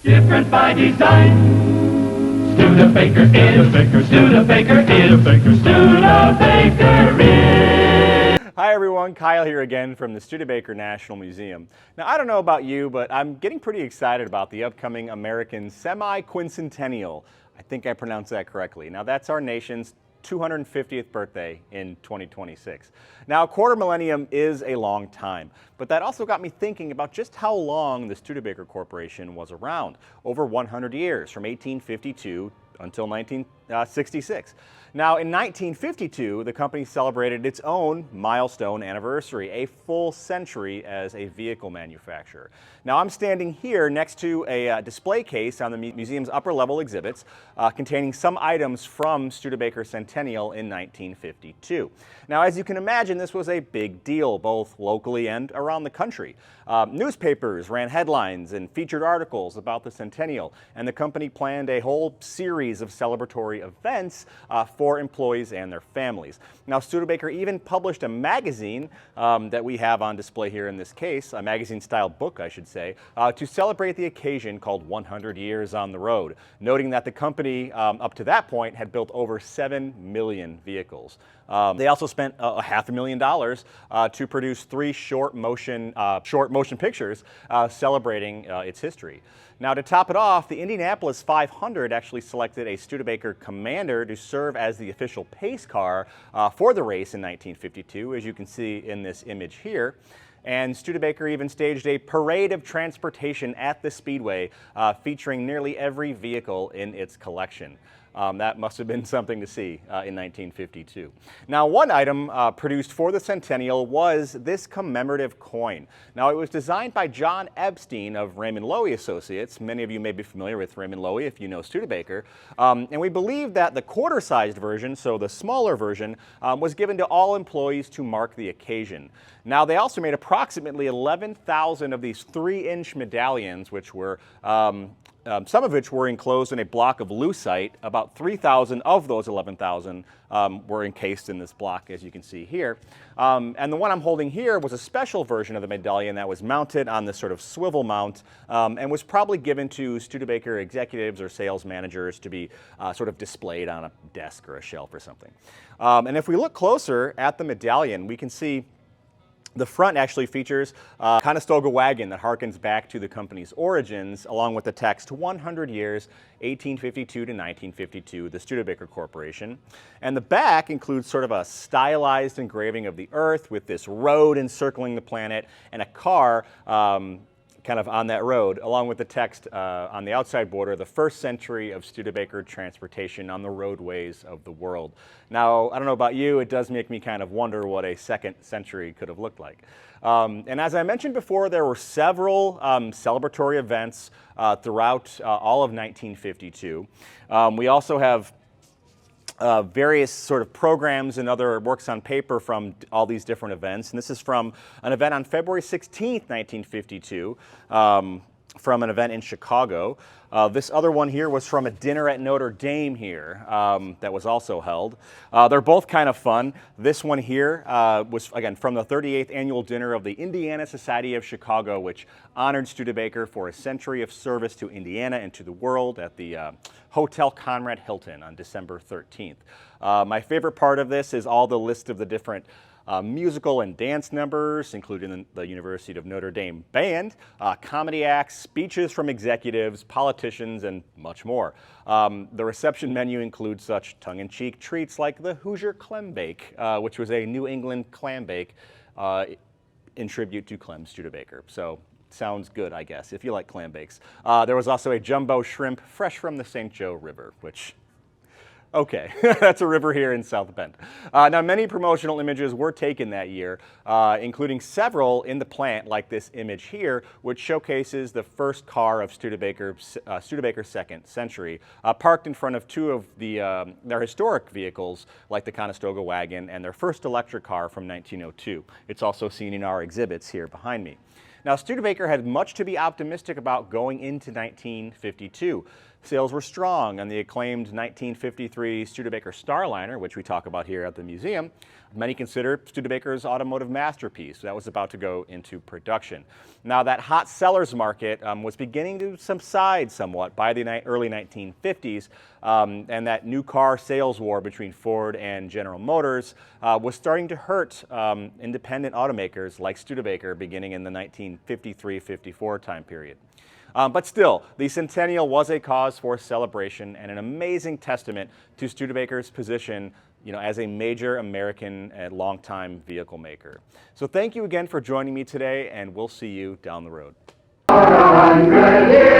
Different by design. Studebaker is. Studebaker is. Studebaker is. Hi everyone, Kyle here again from the Studebaker National Museum. Now I don't know about you, but I'm getting pretty excited about the upcoming American semi-quincentennial. I think I pronounced that correctly. Now that's our nation's 250th birthday in 2026. Now, a quarter millennium is a long time, but that also got me thinking about just how long the Studebaker Corporation was around. Over 100 years, from 1852 until 1966. Now, in 1952, the company celebrated its own milestone anniversary, a full century as a vehicle manufacturer. Now, I'm standing here next to a display case on the museum's upper level exhibits containing some items from Studebaker Centennial in 1952. Now, as you can imagine, this was a big deal, both locally and around the country. Newspapers ran headlines and featured articles about the Centennial, and the company planned a whole series of celebratory events for employees and their families. Now, Studebaker even published a magazine that we have on display here in this case, a magazine-style book, I should say, to celebrate the occasion called 100 Years on the Road, noting that the company up to that point had built over 7 million vehicles. They also spent $500,000 to produce 3 short motion pictures celebrating its history. Now, to top it off, the Indianapolis 500 actually selected a Studebaker Commander to serve as the official pace car for the race in 1952, as you can see in this image here. And Studebaker even staged a parade of transportation at the Speedway featuring nearly every vehicle in its collection. That must have been something to see in 1952. Now, one item produced for the Centennial was this commemorative coin. Now, it was designed by John Epstein of Raymond Loewy Associates. Many of you may be familiar with Raymond Loewy if you know Studebaker. And we believe that the quarter-sized version, so the smaller version, was given to all employees to mark the occasion. Now, they also made approximately 11,000 of these 3-inch medallions, which were some of which were enclosed in a block of lucite. About 3,000 of those 11,000 were encased in this block, as you can see here. And the one I'm holding here was a special version of the medallion that was mounted on this sort of swivel mount and was probably given to Studebaker executives or sales managers to be sort of displayed on a desk or a shelf or something. And if we look closer at the medallion, we can see the front actually features a Conestoga wagon that harkens back to the company's origins, along with the text 100 years, 1852 to 1952, the Studebaker Corporation. And the back includes sort of a stylized engraving of the Earth with this road encircling the planet and a car kind of on that road, along with the text on the outside border, the first century of Studebaker transportation on the roadways of the world. Now, I don't know about you, it does make me kind of wonder what a second century could have looked like. And as I mentioned before, there were several celebratory events throughout all of 1952. We also have various sort of programs and other works on paper from all these different events. And this is from an event on February 16th, 1952, from an event in Chicago. This other one here was from a dinner at Notre Dame here that was also held. They're both kind of fun. This one here was, again, from the 38th annual dinner of the Indiana Society of Chicago, which honored Studebaker for a century of service to Indiana and to the world at the Hotel Conrad Hilton on December 13th. My favorite part of this is all the list of the different musical and dance numbers, including the University of Notre Dame Band, comedy acts, speeches from executives, politicians, and much more. The reception menu includes such tongue-in-cheek treats like the Hoosier Clem Bake, which was a New England clam bake in tribute to Clem Studebaker. So, sounds good, I guess, if you like clam bakes. There was also a jumbo shrimp fresh from the St. Joe River, which... okay, that's a river here in South Bend. Now, many promotional images were taken that year, including several in the plant, like this image here, which showcases the first car of Studebaker's second century, parked in front of 2 of their historic vehicles, like the Conestoga wagon and their first electric car from 1902. It's also seen in our exhibits here behind me. Now, Studebaker had much to be optimistic about going into 1952. Sales were strong on the acclaimed 1953 Studebaker Starliner, which we talk about here at the museum, Many consider Studebaker's automotive masterpiece that was about to go into production. Now, that hot sellers market was beginning to subside somewhat by the early 1950s, and that new car sales war between Ford and General Motors was starting to hurt independent automakers like Studebaker beginning in the 1953-54 time period. But still, the Centennial was a cause for celebration and an amazing testament to Studebaker's position, as a major American and longtime vehicle maker. So thank you again for joining me today, and we'll see you down the road. 400 years.